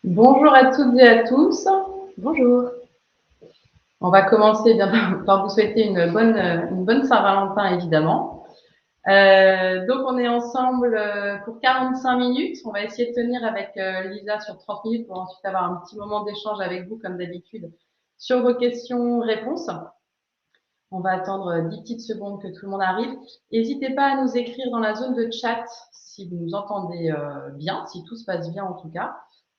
Bonjour à toutes et à tous. Bonjour. On va commencer par vous souhaiter une bonne Saint-Valentin, évidemment. Donc, on est ensemble pour 45 minutes. On va essayer de tenir avec Lisa sur 30 minutes pour ensuite avoir un petit moment d'échange avec vous, comme d'habitude, sur vos questions-réponses. On va attendre 10 petites secondes que tout le monde arrive. N'hésitez pas à nous écrire dans la zone de chat si vous nous entendez bien, si tout se passe bien en tout cas,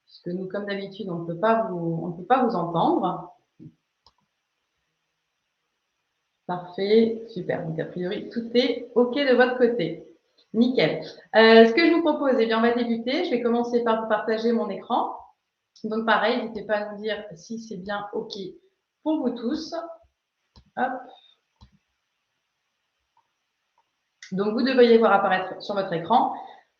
puisque nous, comme d'habitude, on ne peut pas vous entendre. Parfait, super. Donc, a priori, tout est OK de votre côté. Nickel. Ce que je vous propose, eh bien, on va débuter. Je vais commencer par vous partager mon écran. Donc, pareil, n'hésitez pas à nous dire si c'est bien OK pour vous tous. Hop. Donc, vous devriez voir apparaître sur votre écran.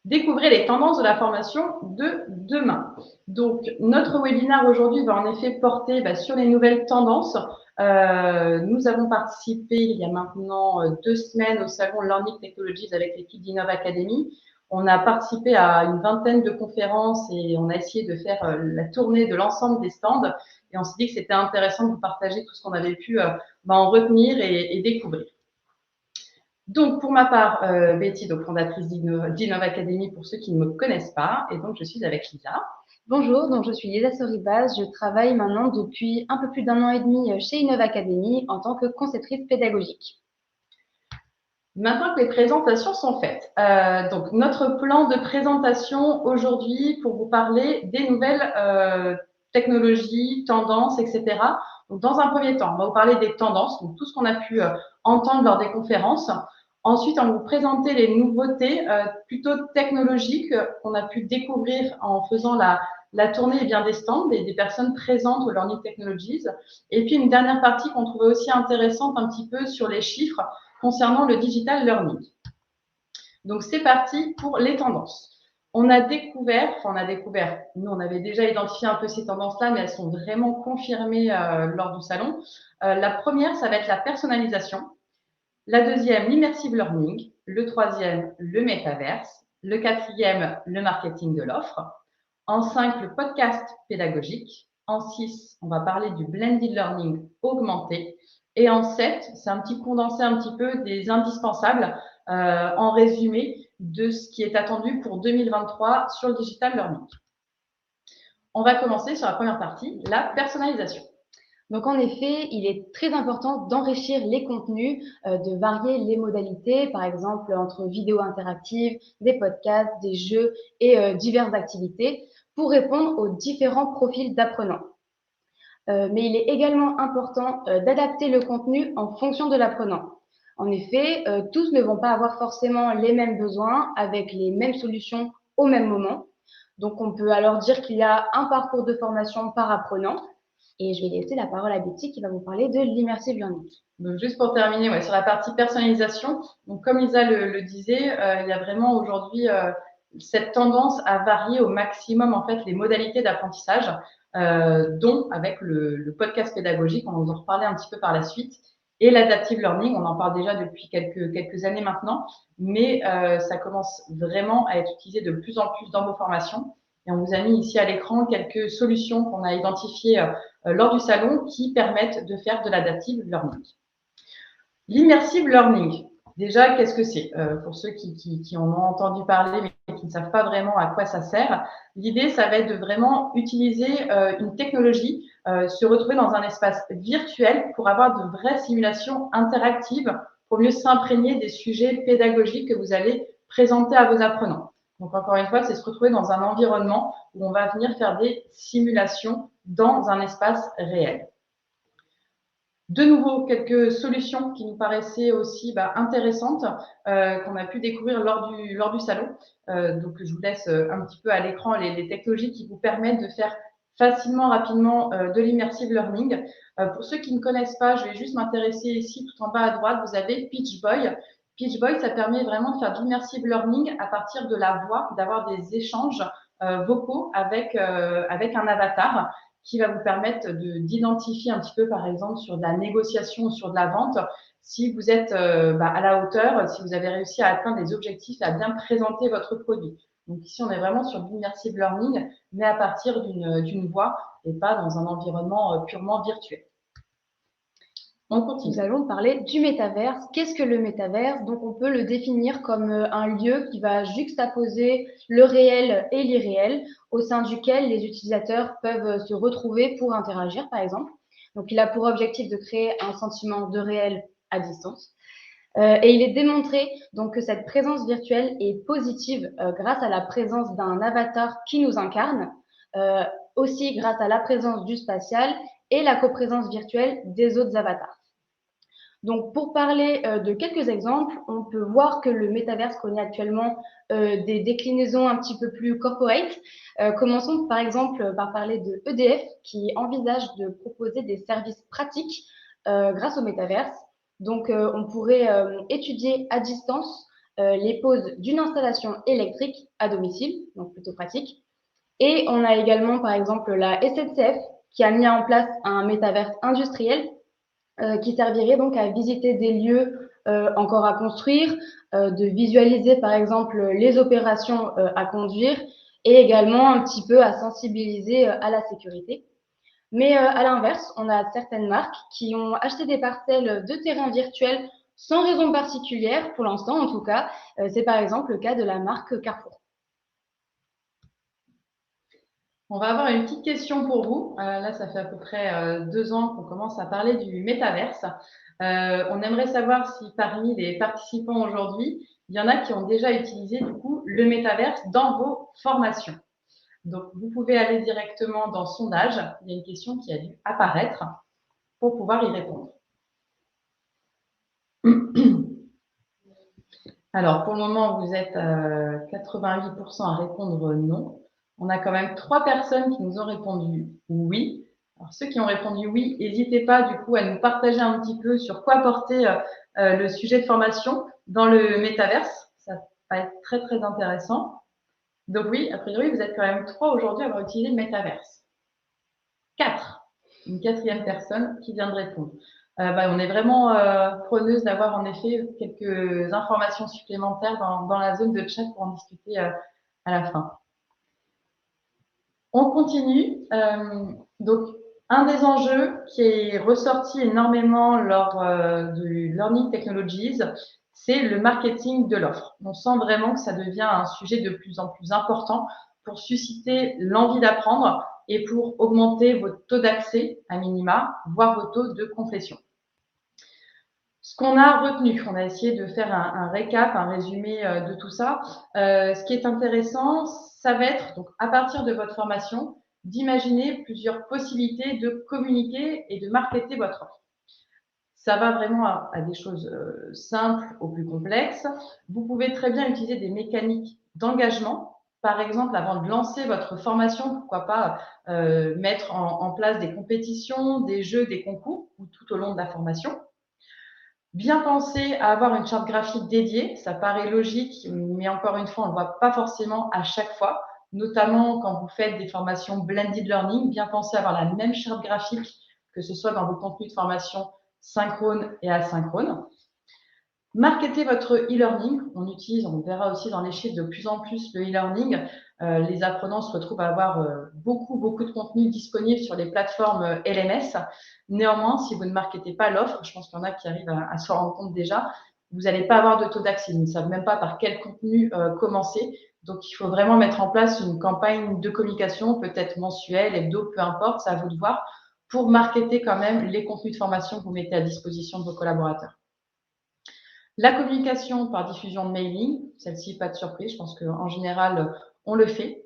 Découvrez les tendances de la formation de demain. Donc, notre webinaire aujourd'hui va en effet porter sur les nouvelles tendances. Nous avons participé il y a maintenant 2 semaines au salon Learning Technologies avec l'équipe d'Innov Academy. On a participé à une vingtaine de conférences et on a essayé de faire la tournée de l'ensemble des stands. Et on s'est dit que c'était intéressant de vous partager tout ce qu'on avait pu en retenir et découvrir. Donc, pour ma part, Betty, donc fondatrice d'Innov Academy, pour ceux qui ne me connaissent pas, et donc je suis avec Lisa. Bonjour, donc je suis Lisa Soribas. Je travaille maintenant depuis un peu plus d'1 an et demi chez Innov Academy en tant que conceptrice pédagogique. Maintenant que les présentations sont faites, donc notre plan de présentation aujourd'hui pour vous parler des nouvelles technologies, tendances, etc. Donc, dans un premier temps, on va vous parler des tendances, donc tout ce qu'on a pu entendre lors des conférences. Ensuite, on va vous présenter les nouveautés plutôt technologiques qu'on a pu découvrir en faisant la tournée des stands et des personnes présentes au Learning Technologies. Et puis, une dernière partie qu'on trouvait aussi intéressante un petit peu sur les chiffres concernant le digital learning. Donc, c'est parti pour les tendances. On a découvert, nous on avait déjà identifié un peu ces tendances-là, mais elles sont vraiment confirmées lors du salon. La première, ça va être la personnalisation. La deuxième, l'immersive learning. Le troisième, le metaverse. Le quatrième, le marketing de l'offre. En 5, le podcast pédagogique. En 6, on va parler du blended learning augmenté. Et en 7, c'est un petit condensé un petit peu des indispensables en résumé de ce qui est attendu pour 2023 sur le digital learning. On va commencer sur la première partie, la personnalisation. Donc en effet, il est très important d'enrichir les contenus, de varier les modalités, par exemple entre vidéos interactives, des podcasts, des jeux et diverses activités pour répondre aux différents profils d'apprenants. Mais il est également important d'adapter le contenu en fonction de l'apprenant. En effet, tous ne vont pas avoir forcément les mêmes besoins avec les mêmes solutions au même moment. Donc, on peut alors dire qu'il y a un parcours de formation par apprenant. Et je vais laisser la parole à Betty qui va vous parler de l'immersive learning. Donc, juste pour terminer, sur la partie personnalisation, donc comme Lisa le disait, il y a vraiment aujourd'hui cette tendance à varier au maximum en fait les modalités d'apprentissage, dont avec le podcast pédagogique, on va en reparler un petit peu par la suite, et l'adaptive learning, on en parle déjà depuis quelques années maintenant, mais ça commence vraiment à être utilisé de plus en plus dans vos formations. Et on vous a mis ici à l'écran quelques solutions qu'on a identifiées lors du salon qui permettent de faire de l'adaptive learning. L'immersive learning, déjà, qu'est-ce que c'est pour ceux qui en ont entendu parler mais qui ne savent pas vraiment à quoi ça sert, l'idée, ça va être de vraiment utiliser une technologie, se retrouver dans un espace virtuel pour avoir de vraies simulations interactives pour mieux s'imprégner des sujets pédagogiques que vous allez présenter à vos apprenants. Donc, encore une fois, c'est se retrouver dans un environnement où on va venir faire des simulations dans un espace réel. De nouveau, quelques solutions qui nous paraissaient aussi intéressantes, qu'on a pu découvrir lors du salon. Donc, je vous laisse un petit peu à l'écran les technologies qui vous permettent de faire facilement, rapidement de l'immersive learning. Pour ceux qui ne connaissent pas, je vais juste m'intéresser ici, tout en bas à droite, vous avez Pitchboy. Pitchboy, ça permet vraiment de faire de l'immersive learning à partir de la voix, d'avoir des échanges vocaux avec un avatar qui va vous permettre d'identifier un petit peu, par exemple, sur de la négociation ou sur de la vente, si vous êtes à la hauteur, si vous avez réussi à atteindre des objectifs et à bien présenter votre produit. Donc ici, on est vraiment sur l'immersive learning, mais à partir d'une voix et pas dans un environnement purement virtuel. On continue. Nous allons parler du métaverse. Qu'est-ce que le métaverse? Donc, on peut le définir comme un lieu qui va juxtaposer le réel et l'irréel, au sein duquel les utilisateurs peuvent se retrouver pour interagir, par exemple. Donc, il a pour objectif de créer un sentiment de réel à distance. Et il est démontré donc que cette présence virtuelle est positive grâce à la présence d'un avatar qui nous incarne, aussi grâce à la présence du spatial et la coprésence virtuelle des autres avatars. Donc, pour parler de quelques exemples, on peut voir que le métaverse connaît actuellement des déclinaisons un petit peu plus corporate. Commençons par exemple par parler de EDF qui envisage de proposer des services pratiques grâce au métaverse. Donc, on pourrait étudier à distance les poses d'une installation électrique à domicile, donc plutôt pratique. Et on a également par exemple la SNCF qui a mis en place un métaverse industriel qui servirait donc à visiter des lieux encore à construire, de visualiser par exemple les opérations à conduire et également un petit peu à sensibiliser à la sécurité. Mais à l'inverse, on a certaines marques qui ont acheté des parcelles de terrain virtuels sans raison particulière, pour l'instant en tout cas. C'est par exemple le cas de la marque Carrefour. On va avoir une petite question pour vous. Là, ça fait à peu près 2 ans qu'on commence à parler du métaverse. On aimerait savoir si parmi les participants aujourd'hui, il y en a qui ont déjà utilisé du coup le métaverse dans vos formations. Donc, vous pouvez aller directement dans sondage. Il y a une question qui a dû apparaître pour pouvoir y répondre. Alors, pour le moment, vous êtes 88% à répondre non. On a quand même 3 personnes qui nous ont répondu oui. Alors, ceux qui ont répondu oui, n'hésitez pas du coup à nous partager un petit peu sur quoi porter le sujet de formation dans le métaverse. Ça va être très, très intéressant. Donc oui, a priori, vous êtes quand même 3 aujourd'hui à avoir utilisé le métaverse. 4. Une 4e personne qui vient de répondre. On est vraiment preneuse d'avoir en effet quelques informations supplémentaires dans la zone de chat pour en discuter à la fin. On continue. Donc, un des enjeux qui est ressorti énormément lors du Learning Technologies, c'est le marketing de l'offre. On sent vraiment que ça devient un sujet de plus en plus important pour susciter l'envie d'apprendre et pour augmenter votre taux d'accès à minima, voire vos taux de complétion. Ce qu'on a retenu, on a essayé de faire un récap, un résumé de tout ça. Ce qui est intéressant, ça va être, donc, à partir de votre formation, d'imaginer plusieurs possibilités de communiquer et de marketer votre offre. Ça va vraiment à des choses simples aux plus complexes. Vous pouvez très bien utiliser des mécaniques d'engagement. Par exemple, avant de lancer votre formation, pourquoi pas mettre en place des compétitions, des jeux, des concours, ou tout au long de la formation. Bien penser à avoir une charte graphique dédiée, ça paraît logique, mais encore une fois, on ne le voit pas forcément à chaque fois, notamment quand vous faites des formations blended learning, bien penser à avoir la même charte graphique, que ce soit dans vos contenus de formation synchrone et asynchrone. Marketer votre e-learning, on verra aussi dans les chiffres de plus en plus le e-learning. Les apprenants se retrouvent à avoir beaucoup de contenu disponible sur les plateformes LMS. Néanmoins, si vous ne marketez pas l'offre, je pense qu'il y en a qui arrivent à se rendre compte déjà, vous n'allez pas avoir de taux d'accès. Ils ne savent même pas par quel contenu commencer. Donc, il faut vraiment mettre en place une campagne de communication, peut-être mensuelle, hebdo, peu importe, c'est à vous de voir, pour marketer quand même les contenus de formation que vous mettez à disposition de vos collaborateurs. La communication par diffusion de mailing, celle-ci, pas de surprise, je pense qu'en général, on le fait.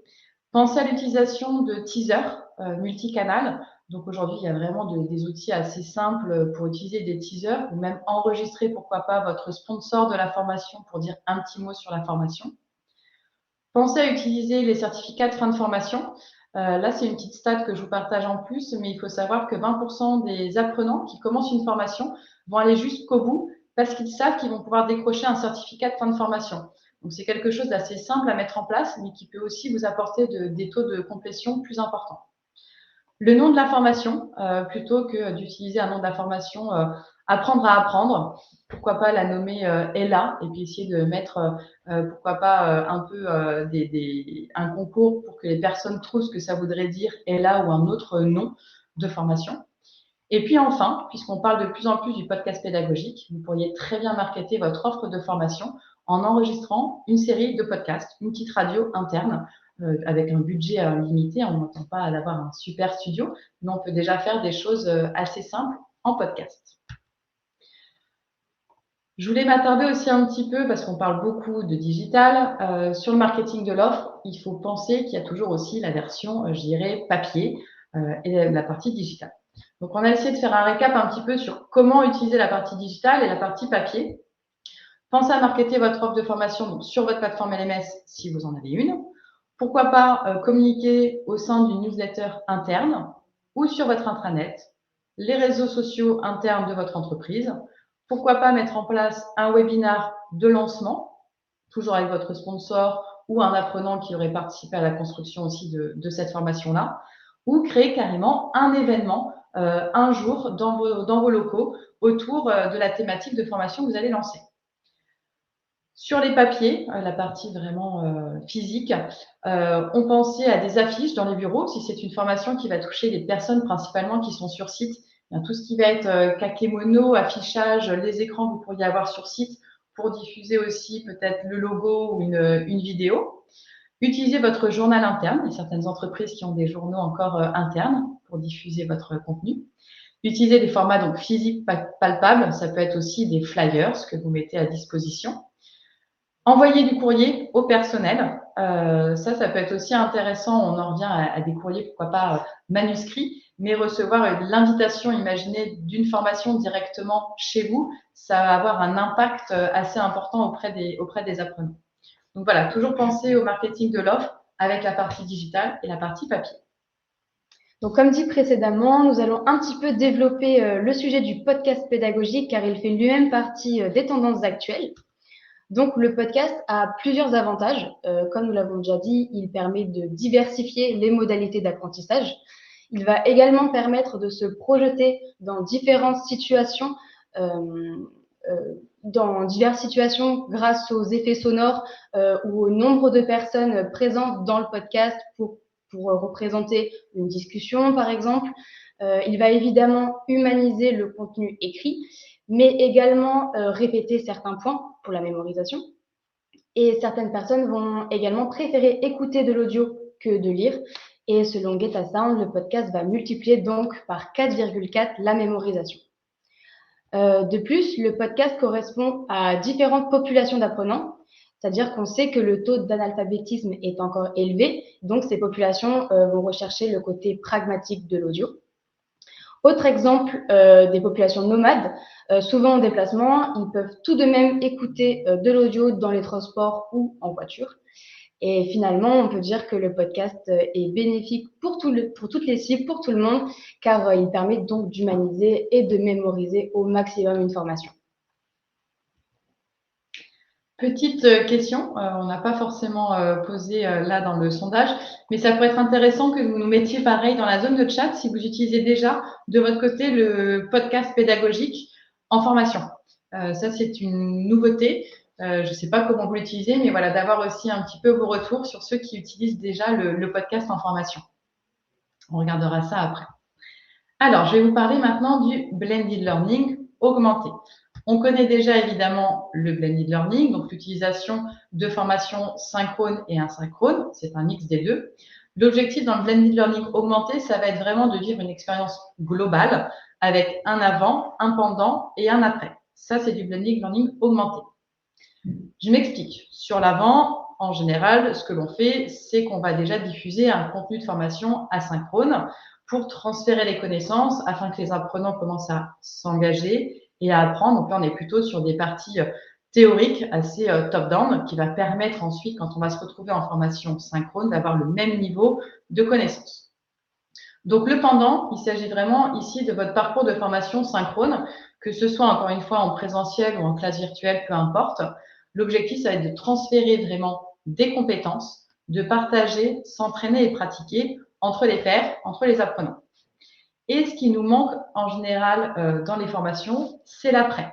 Pensez à l'utilisation de teasers multicanal. Donc aujourd'hui, il y a vraiment des outils assez simples pour utiliser des teasers ou même enregistrer, pourquoi pas, votre sponsor de la formation pour dire un petit mot sur la formation. Pensez à utiliser les certificats de fin de formation. Là, c'est une petite stat que je vous partage en plus, mais il faut savoir que 20% des apprenants qui commencent une formation vont aller jusqu'au bout parce qu'ils savent qu'ils vont pouvoir décrocher un certificat de fin de formation. Donc, c'est quelque chose d'assez simple à mettre en place, mais qui peut aussi vous apporter des taux de complétion plus importants. Le nom de la formation, plutôt que d'utiliser un nom de la formation Apprendre à apprendre, pourquoi pas la nommer Ella, et puis essayer de mettre, pourquoi pas un peu un concours pour que les personnes trouvent ce que ça voudrait dire Ella ou un autre nom de formation. Et puis enfin, puisqu'on parle de plus en plus du podcast pédagogique, vous pourriez très bien marketer votre offre de formation en enregistrant une série de podcasts, une petite radio interne, avec un budget limité. On n'entend pas d'avoir un super studio, mais on peut déjà faire des choses assez simples en podcast. Je voulais m'attarder aussi un petit peu, parce qu'on parle beaucoup de digital, sur le marketing de l'offre. Il faut penser qu'il y a toujours aussi la version, je dirais, papier et la partie digitale. Donc, on a essayé de faire un récap un petit peu sur comment utiliser la partie digitale et la partie papier. Pensez à marketer votre offre de formation donc, sur votre plateforme LMS si vous en avez une. Pourquoi pas communiquer au sein d'une newsletter interne ou sur votre intranet, les réseaux sociaux internes de votre entreprise. Pourquoi pas mettre en place un webinar de lancement, toujours avec votre sponsor ou un apprenant qui aurait participé à la construction aussi de cette formation-là, ou créer carrément un événement un jour dans vos locaux autour de la thématique de formation que vous allez lancer. Sur les papiers, la partie vraiment physique, on pensait à des affiches dans les bureaux. Si c'est une formation qui va toucher les personnes principalement qui sont sur site, bien, tout ce qui va être kakémono, affichage, les écrans que vous pourriez avoir sur site pour diffuser aussi peut-être le logo ou une vidéo. Utilisez votre journal interne. Il y a certaines entreprises qui ont des journaux encore internes pour diffuser votre contenu. Utilisez des formats donc physiques palpables. Ça peut être aussi des flyers que vous mettez à disposition. Envoyer du courrier au personnel, ça peut être aussi intéressant. On en revient à des courriers, pourquoi pas manuscrits, mais recevoir l'invitation, imaginez, d'une formation directement chez vous, ça va avoir un impact assez important auprès des apprenants. Donc voilà, toujours penser au marketing de l'offre avec la partie digitale et la partie papier. Donc, comme dit précédemment, nous allons un petit peu développer le sujet du podcast pédagogique car il fait lui-même partie des tendances actuelles. Donc, le podcast a plusieurs avantages. Comme nous l'avons déjà dit, il permet de diversifier les modalités d'apprentissage. Il va également permettre de se projeter dans différentes situations, grâce aux effets sonores ou au nombre de personnes présentes dans le podcast pour représenter une discussion, par exemple. Il va évidemment humaniser le contenu écrit, mais également répéter certains points pour la mémorisation. Et certaines personnes vont également préférer écouter de l'audio que de lire. Et selon Get a Sound, le podcast va multiplier donc par 4,4 la mémorisation. De plus, le podcast correspond à différentes populations d'apprenants, c'est-à-dire qu'on sait que le taux d'analphabétisme est encore élevé, donc ces populations vont rechercher le côté pragmatique de l'audio. Autre exemple, des populations nomades, souvent en déplacement, ils peuvent tout de même écouter de l'audio dans les transports ou en voiture. Et finalement, on peut dire que le podcast est bénéfique pour toutes les cibles, pour tout le monde, car il permet donc d'humaniser et de mémoriser au maximum une formation. Petite question, on n'a pas forcément posé là dans le sondage, mais ça pourrait être intéressant que vous nous mettiez pareil dans la zone de chat si vous utilisez déjà de votre côté le podcast pédagogique en formation. Ça, c'est une nouveauté. Je ne sais pas comment vous l'utilisez, mais voilà, d'avoir aussi un petit peu vos retours sur ceux qui utilisent déjà le podcast en formation. On regardera ça après. Alors, je vais vous parler maintenant du blended learning augmenté. On connaît déjà évidemment le blended learning, donc l'utilisation de formations synchrones et asynchrones, c'est un mix des deux. L'objectif dans le blended learning augmenté, ça va être vraiment de vivre une expérience globale avec un avant, un pendant et un après. Ça, c'est du blended learning augmenté. Je m'explique. Sur l'avant, en général, ce que l'on fait, c'est qu'on va déjà diffuser un contenu de formation asynchrone pour transférer les connaissances afin que les apprenants commencent à s'engager et à apprendre. Donc là, on est plutôt sur des parties théoriques assez top-down qui va permettre ensuite, quand on va se retrouver en formation synchrone, d'avoir le même niveau de connaissances. Donc le pendant, il s'agit vraiment ici de votre parcours de formation synchrone, que ce soit encore une fois en présentiel ou en classe virtuelle, peu importe. L'objectif, ça va être de transférer vraiment des compétences, de partager, s'entraîner et pratiquer entre les pairs, entre les apprenants. Et ce qui nous manque en général dans les formations, c'est l'après.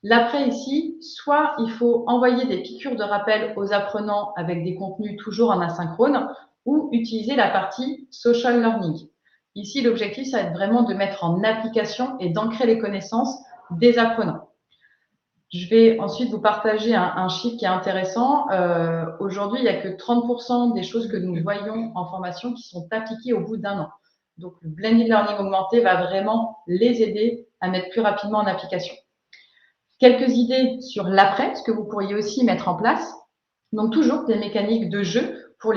L'après ici, soit il faut envoyer des piqûres de rappel aux apprenants avec des contenus toujours en asynchrone, ou utiliser la partie social learning. Ici, l'objectif, ça va être vraiment de mettre en application et d'ancrer les connaissances des apprenants. Je vais ensuite vous partager un chiffre qui est intéressant. Aujourd'hui, il n'y a que 30% des choses que nous voyons en formation qui sont appliquées au bout d'un an. Donc, le blended learning augmenté va vraiment les aider à mettre plus rapidement en application. Quelques idées sur l'après, ce que vous pourriez aussi mettre en place. Donc, toujours des mécaniques de jeu pour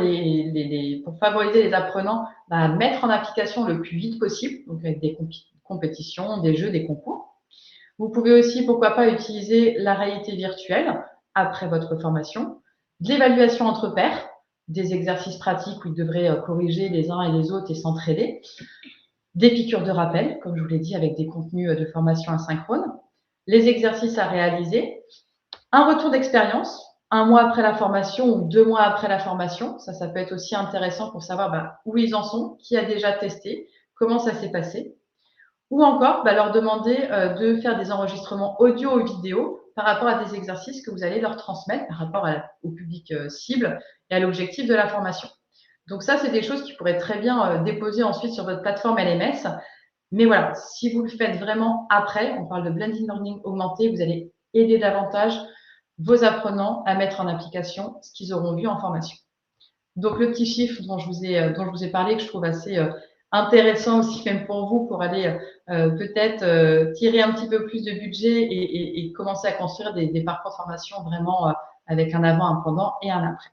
favoriser les apprenants à mettre en application le plus vite possible, donc avec des compétitions, des jeux, des concours. Vous pouvez aussi, pourquoi pas, utiliser la réalité virtuelle après votre formation, de l'évaluation entre pairs, des exercices pratiques où ils devraient corriger les uns et les autres et s'entraider, des piqûres de rappel, comme je vous l'ai dit, avec des contenus de formation asynchrone, les exercices à réaliser, un retour d'expérience, 1 mois après la formation ou 2 mois après la formation. Ça peut être aussi intéressant pour savoir où ils en sont, qui a déjà testé, comment ça s'est passé. Ou encore, leur demander de faire des enregistrements audio ou vidéo par rapport à des exercices que vous allez leur transmettre par rapport au public cible et à l'objectif de la formation. Donc ça, c'est des choses qui pourraient très bien déposer ensuite sur votre plateforme LMS. Mais voilà, si vous le faites vraiment après, on parle de blended learning augmenté, vous allez aider davantage vos apprenants à mettre en application ce qu'ils auront vu en formation. Donc, le petit chiffre dont je vous ai parlé, que je trouve assez intéressant aussi, même pour vous, pour aller peut-être tirer un petit peu plus de budget et commencer à construire des parcours de formation vraiment avec un avant, un pendant et un après.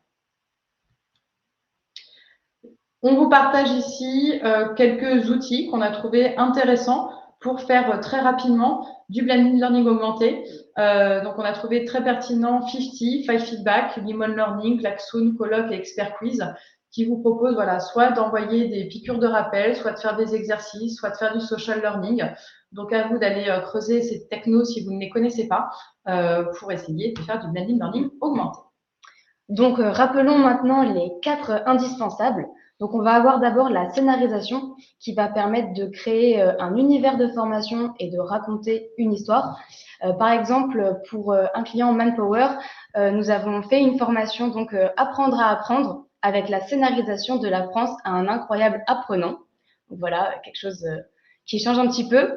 On vous partage ici quelques outils qu'on a trouvés intéressants pour faire très rapidement du blended learning augmenté. Donc, on a trouvé très pertinent 50, 5 Feedback, Limon Learning, Klaxoon, Colloque et Expert Quiz qui vous proposent soit d'envoyer des piqûres de rappel, soit de faire des exercices, soit de faire du social learning. Donc, à vous d'aller creuser ces technos si vous ne les connaissez pas pour essayer de faire du blended learning augmenté. Donc, rappelons maintenant les 4 indispensables. Donc, on va avoir d'abord la scénarisation qui va permettre de créer un univers de formation et de raconter une histoire. Par exemple, pour un client Manpower, nous avons fait une formation, donc Apprendre à apprendre, avec la scénarisation de la France à un incroyable apprenant. Donc, voilà, quelque chose qui change un petit peu.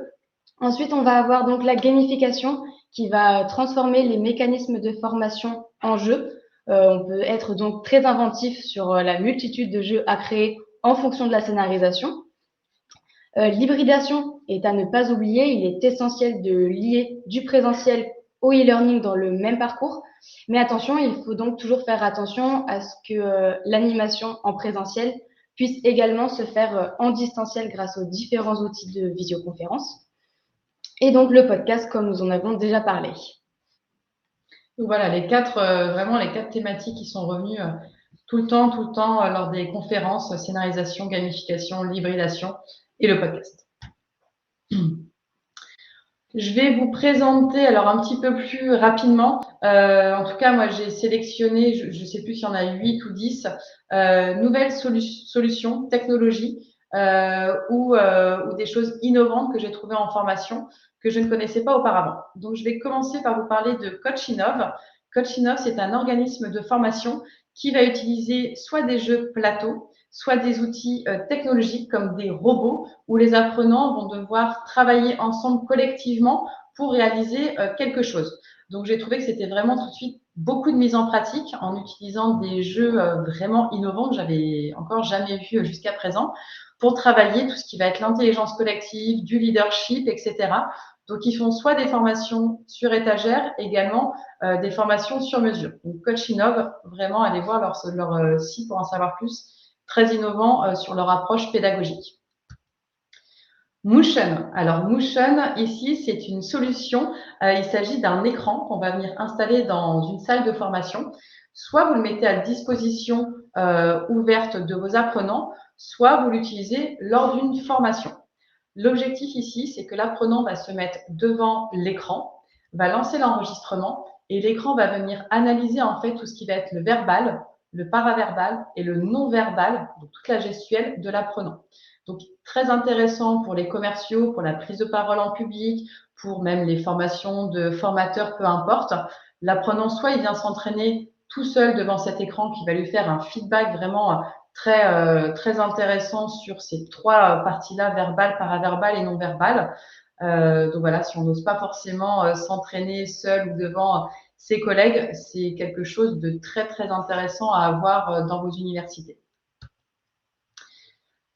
Ensuite, on va avoir donc la gamification qui va transformer les mécanismes de formation en jeu. On peut être donc très inventif sur la multitude de jeux à créer en fonction de la scénarisation. L'hybridation est à ne pas oublier. Il est essentiel de lier du présentiel au e-learning dans le même parcours. Mais attention, il faut donc toujours faire attention à ce que l'animation en présentiel puisse également se faire en distanciel grâce aux différents outils de visioconférence. Et donc le podcast, comme nous en avons déjà parlé. Donc voilà, vraiment les 4 thématiques qui sont revenues tout le temps lors des conférences, scénarisation, gamification, l'hybridation et le podcast. Je vais vous présenter alors un petit peu plus rapidement. En tout cas, moi, j'ai sélectionné, je ne sais plus s'il y en a 8 ou 10, nouvelles solutions, technologies ou des choses innovantes que j'ai trouvées en formation que je ne connaissais pas auparavant. Donc, je vais commencer par vous parler de CoachInnov. CoachInnov, c'est un organisme de formation qui va utiliser soit des jeux plateaux, soit des outils technologiques comme des robots où les apprenants vont devoir travailler ensemble collectivement pour réaliser quelque chose. Donc, j'ai trouvé que c'était vraiment tout de suite beaucoup de mise en pratique en utilisant des jeux vraiment innovants que j'avais encore jamais vus jusqu'à présent pour travailler tout ce qui va être l'intelligence collective, du leadership, etc. Donc, ils font soit des formations sur étagère, également des formations sur mesure. Donc, CoachInnov, vraiment, allez voir leur site pour en savoir plus. Très innovant sur leur approche pédagogique. Motion. Alors, Motion, ici, c'est une solution. Il s'agit d'un écran qu'on va venir installer dans une salle de formation. Soit vous le mettez à disposition ouverte de vos apprenants, soit vous l'utilisez lors d'une formation. L'objectif ici, c'est que l'apprenant va se mettre devant l'écran, va lancer l'enregistrement et l'écran va venir analyser en fait tout ce qui va être le verbal, le paraverbal et le non-verbal, donc toute la gestuelle de l'apprenant. Donc, très intéressant pour les commerciaux, pour la prise de parole en public, pour même les formations de formateurs, peu importe. L'apprenant, soit il vient s'entraîner tout seul devant cet écran qui va lui faire un feedback vraiment très intéressant sur ces trois parties-là, verbal, paraverbal et non-verbal. Donc voilà, si on n'ose pas forcément s'entraîner seul ou devant ses collègues, c'est quelque chose de très intéressant à avoir dans vos universités.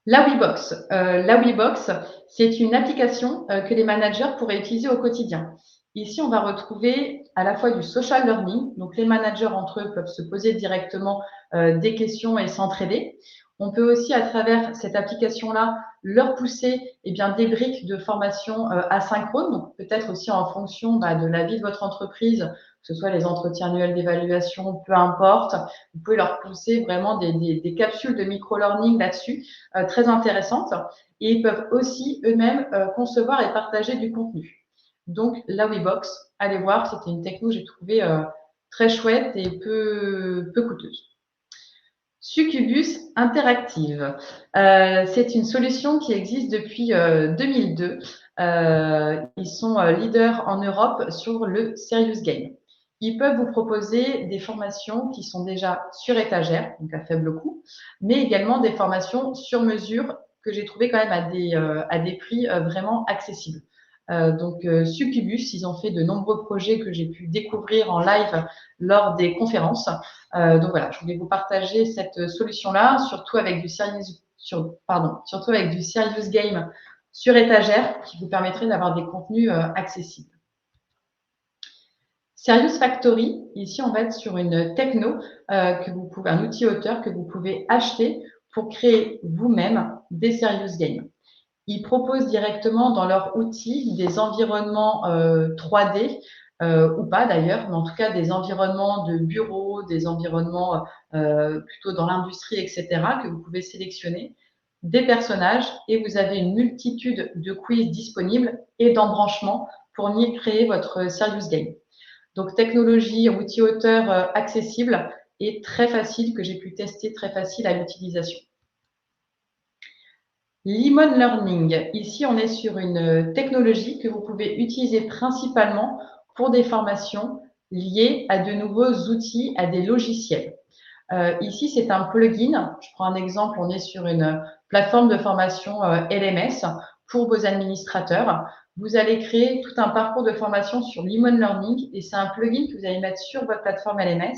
La WeBox, c'est une application que les managers pourraient utiliser au quotidien. Ici, on va retrouver à la fois du social learning, donc les managers entre eux peuvent se poser directement des questions et s'entraider. On peut aussi, à travers cette application-là, leur pousser des briques de formation asynchrone, donc peut-être aussi en fonction de la vie de votre entreprise, que ce soit les entretiens annuels d'évaluation, peu importe. Vous pouvez leur pousser vraiment des capsules de micro-learning là-dessus, très intéressantes. Et ils peuvent aussi eux-mêmes concevoir et partager du contenu. Donc, la WeBox, allez voir, c'était une techno que j'ai trouvée très chouette et peu coûteuse. Succubus Interactive. C'est une solution qui existe depuis 2002. Ils sont leaders en Europe sur le Serious Game. Ils peuvent vous proposer des formations qui sont déjà sur étagère, donc à faible coût, mais également des formations sur mesure que j'ai trouvées quand même à des prix vraiment accessibles. Succubus, ils ont fait de nombreux projets que j'ai pu découvrir en live lors des conférences. Donc voilà, je voulais vous partager cette solution-là, surtout avec du Serious Game sur étagère qui vous permettrait d'avoir des contenus accessibles. Serious Factory, ici on va être sur une techno, un outil auteur que vous pouvez acheter pour créer vous-même des Serious Games. Ils proposent directement dans leur outil des environnements 3D, ou pas d'ailleurs, mais en tout cas des environnements de bureau, des environnements plutôt dans l'industrie, etc., que vous pouvez sélectionner, des personnages, et vous avez une multitude de quiz disponibles et d'embranchements pour y créer votre Serious Game. Donc, technologie, outil auteur accessible et très facile, que j'ai pu tester, très facile à l'utilisation. Lemon Learning. Ici, on est sur une technologie que vous pouvez utiliser principalement pour des formations liées à de nouveaux outils, à des logiciels. Ici, c'est un plugin. Je prends un exemple. On est sur une plateforme de formation LMS pour vos administrateurs. Vous allez créer tout un parcours de formation sur Lemon Learning et c'est un plugin que vous allez mettre sur votre plateforme LMS.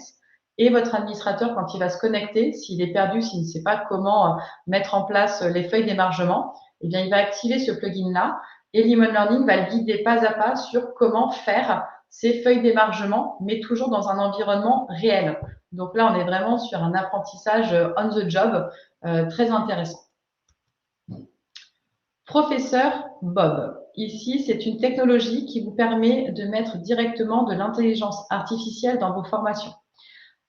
Et votre administrateur, quand il va se connecter, s'il est perdu, s'il ne sait pas comment mettre en place les feuilles d'émargement, eh bien, il va activer ce plugin-là et Lemon Learning va le guider pas à pas sur comment faire ces feuilles d'émargement, mais toujours dans un environnement réel. Donc là, on est vraiment sur un apprentissage on the job très intéressant. Professeur Bob. Ici, c'est une technologie qui vous permet de mettre directement de l'intelligence artificielle dans vos formations.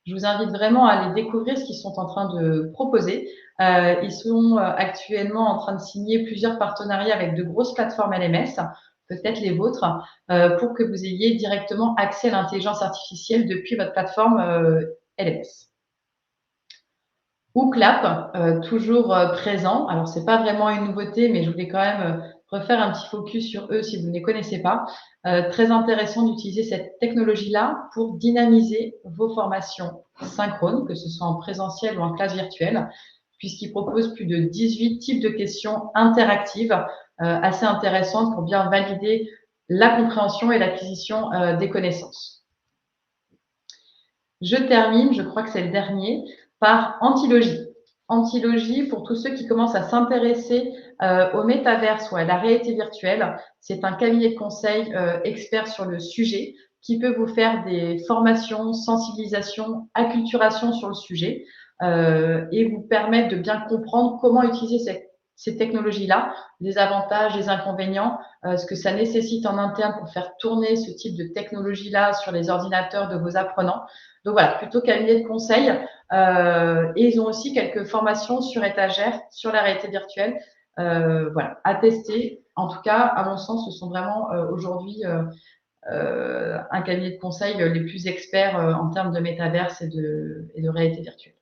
Je vous invite vraiment à aller découvrir ce qu'ils sont en train de proposer. Ils sont actuellement en train de signer plusieurs partenariats avec de grosses plateformes LMS, peut-être les vôtres, pour que vous ayez directement accès à l'intelligence artificielle depuis votre plateforme LMS. Ooclap, toujours présent. Alors, c'est pas vraiment une nouveauté, mais je voulais quand même refaire un petit focus sur eux si vous ne les connaissez pas. Très intéressant d'utiliser cette technologie-là pour dynamiser vos formations synchrones, que ce soit en présentiel ou en classe virtuelle, puisqu'ils proposent plus de 18 types de questions interactives assez intéressantes pour bien valider la compréhension et l'acquisition des connaissances. Je termine, je crois que c'est le dernier, par Antilogie. Antilogie, pour tous ceux qui commencent à s'intéresser au métaverse ou à la réalité virtuelle, c'est un cabinet de conseil expert sur le sujet qui peut vous faire des formations, sensibilisation, acculturation sur le sujet et vous permettre de bien comprendre comment utiliser ces technologies-là, les avantages, les inconvénients, ce que ça nécessite en interne pour faire tourner ce type de technologie-là sur les ordinateurs de vos apprenants. Donc voilà, plutôt cabinet de conseil. Et ils ont aussi quelques formations sur étagère, sur la réalité virtuelle. Voilà, à tester. En tout cas, à mon sens, ce sont vraiment aujourd'hui un cabinet de conseil les plus experts en termes de métaverse et de réalité virtuelle.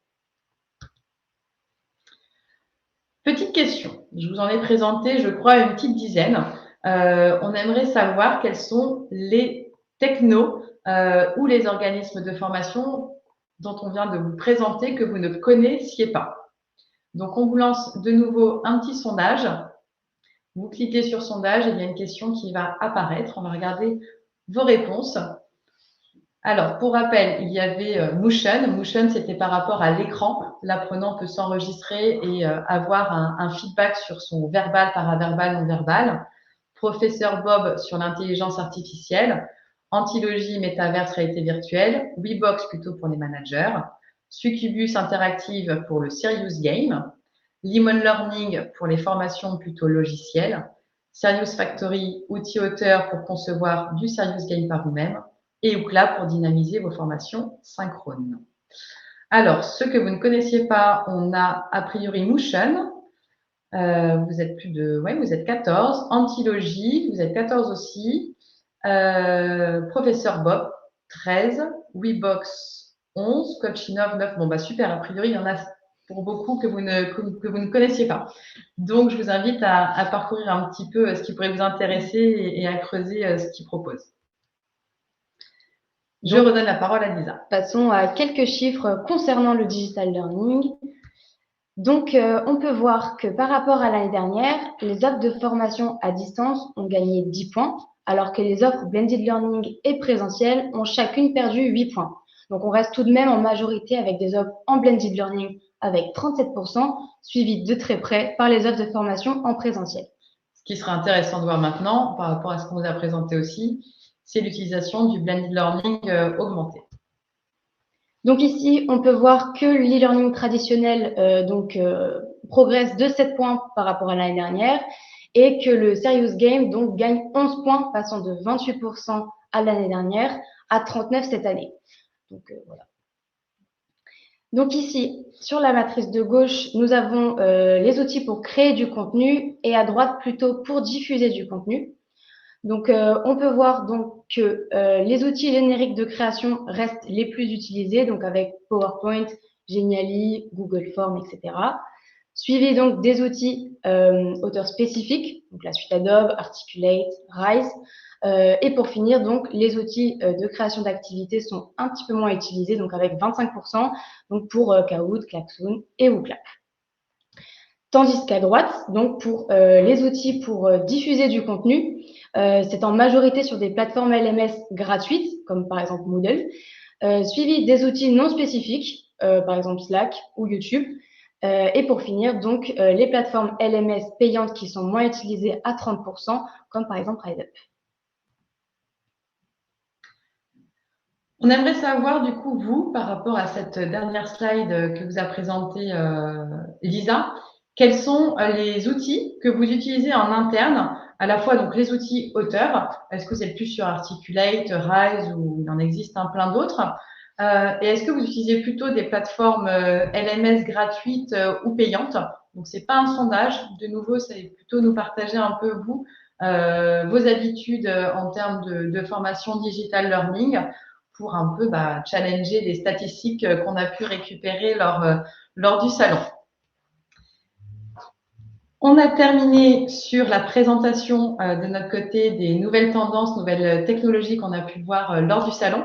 Petite question, je vous en ai présenté, je crois, une petite dizaine. On aimerait savoir quels sont les technos ou les organismes de formation dont on vient de vous présenter que vous ne connaissiez pas. Donc, on vous lance de nouveau un petit sondage. Vous cliquez sur sondage et il y a une question qui va apparaître. On va regarder vos réponses. Alors, pour rappel, il y avait Motion. Motion, c'était par rapport à l'écran. L'apprenant peut s'enregistrer et avoir un feedback sur son verbal, paraverbal, non-verbal. Professeur Bob sur l'intelligence artificielle. Antilogie, métaverse, réalité virtuelle. WeBox plutôt pour les managers. Succubus Interactive pour le Serious Game. Lemon Learning pour les formations plutôt logicielles. Serious Factory, outil auteur pour concevoir du Serious Game par vous-même. Et Ookla pour dynamiser vos formations synchrones. Alors, ceux que vous ne connaissiez pas, on a a priori Motion. Vous êtes vous êtes 14. Antilogie, vous êtes 14 aussi. Professeur Bob, 13. WeBox, 11. Coachinov, 9. Bon, bah super, a priori, il y en a pour beaucoup que vous ne connaissiez pas. Donc, je vous invite à parcourir un petit peu ce qui pourrait vous intéresser et à creuser ce qu'ils proposent. Je redonne la parole à Lisa. Passons à quelques chiffres concernant le digital learning. Donc, on peut voir que par rapport à l'année dernière, les offres de formation à distance ont gagné 10 points, alors que les offres blended learning et présentielles ont chacune perdu 8 points. Donc, on reste tout de même en majorité avec des offres en blended learning avec 37%, suivies de très près par les offres de formation en présentiel. Ce qui sera intéressant de voir maintenant, par rapport à ce qu'on vous a présenté aussi, c'est l'utilisation du blended learning augmenté. Donc ici, on peut voir que l'e-learning traditionnel progresse de 7 points par rapport à l'année dernière et que le Serious Game donc gagne 11 points, passant de 28% à l'année dernière à 39% cette année. Donc voilà. Donc ici, sur la matrice de gauche, nous avons les outils pour créer du contenu et à droite plutôt pour diffuser du contenu. Donc, on peut voir donc que les outils génériques de création restent les plus utilisés, donc avec PowerPoint, Genially, Google Forms, etc. Suivi donc des outils auteurs spécifiques, donc la suite Adobe, Articulate, Rise. Et pour finir, donc, les outils de création d'activités sont un petit peu moins utilisés, donc avec 25%, donc pour Kahoot, Klaxoon et Wooclap. Tandis qu'à droite, donc pour les outils pour diffuser du contenu, c'est en majorité sur des plateformes LMS gratuites, comme par exemple Moodle, suivi des outils non spécifiques, par exemple Slack ou YouTube. Et pour finir, donc, les plateformes LMS payantes qui sont moins utilisées à 30%, comme par exemple RiseUp. On aimerait savoir, du coup, vous, par rapport à cette dernière slide que vous a présentée Lisa, quels sont les outils que vous utilisez en interne, à la fois donc les outils auteurs, est-ce que vous êtes plus sur Articulate, Rise ou il en existe un plein d'autres, et est-ce que vous utilisez plutôt des plateformes LMS gratuites ou payantes? Donc c'est pas un sondage, de nouveau, c'est plutôt nous partager un peu vous, vos habitudes en termes de formation digital learning pour un peu challenger les statistiques qu'on a pu récupérer lors du salon. On a terminé sur la présentation de notre côté des nouvelles tendances, nouvelles technologies qu'on a pu voir lors du salon.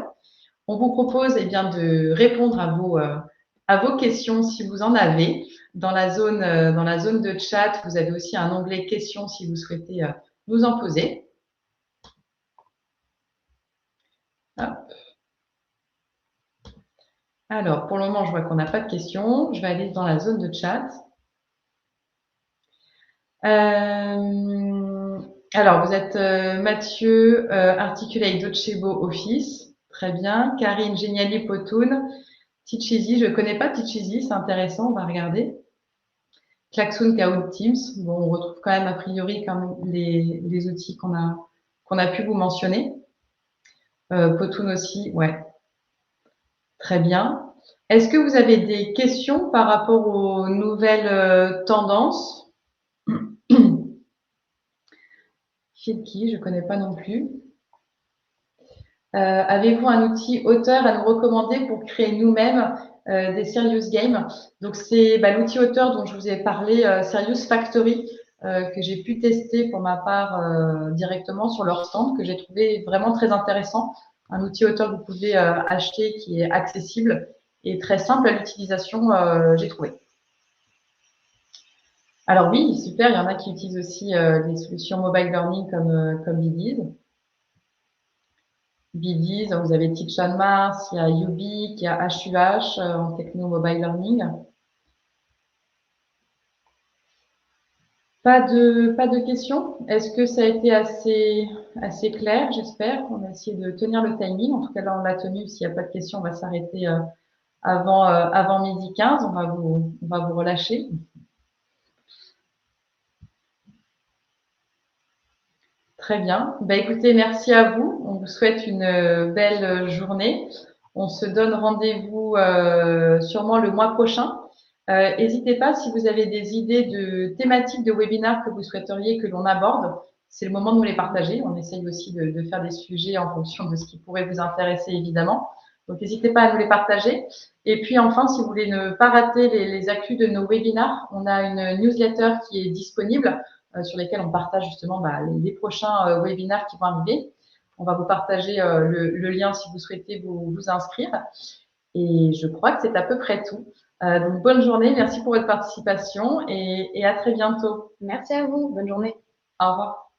On vous propose de répondre à vos questions si vous en avez. Dans la zone de chat, vous avez aussi un onglet questions si vous souhaitez nous en poser. Hop. Alors, pour le moment, je vois qu'on n'a pas de questions. Je vais aller dans la zone de chat. Alors, vous êtes Mathieu, Articulate Docebo Office. Très bien. Karine, Geniali, Potoun. Teacheasy, je ne connais pas Teacheasy, c'est intéressant, on va regarder. Klaxoon, Kahoot, Teams. Bon, on retrouve quand même a priori les outils qu'on a pu vous mentionner. Potoun aussi, ouais. Très bien. Est-ce que vous avez des questions par rapport aux nouvelles tendances? Filki, je ne connais pas non plus. Avez-vous un outil auteur à nous recommander pour créer nous-mêmes des Serious Games. Donc, c'est l'outil auteur dont je vous ai parlé, Serious Factory, que j'ai pu tester pour ma part directement sur leur stand, que j'ai trouvé vraiment très intéressant. Un outil auteur que vous pouvez acheter qui est accessible et très simple à l'utilisation, j'ai trouvé. Alors oui, super, il y en a qui utilisent aussi des solutions mobile learning comme Biddies. Biddies, vous avez Teach on Mars, il y a Ubik, il y a HUH en techno mobile learning. Pas de questions? Est-ce que ça a été assez clair? J'espère. On a essayé de tenir le timing. En tout cas, là, on l'a tenu. S'il n'y a pas de questions, on va s'arrêter avant midi 15. On va vous relâcher. Très bien. Écoutez, merci à vous. On vous souhaite une belle journée. On se donne rendez-vous sûrement le mois prochain. N'hésitez pas, si vous avez des idées de thématiques de webinaires que vous souhaiteriez que l'on aborde, c'est le moment de nous les partager. On essaye aussi de faire des sujets en fonction de ce qui pourrait vous intéresser, évidemment. Donc, n'hésitez pas à nous les partager. Et puis, enfin, si vous voulez ne pas rater les actus de nos webinaires, on a une newsletter qui est disponible sur lesquels on partage justement les prochains webinaires qui vont arriver. On va vous partager le lien si vous souhaitez vous inscrire. Et je crois que c'est à peu près tout. Donc, bonne journée, merci pour votre participation et à très bientôt. Merci à vous, bonne journée. Au revoir.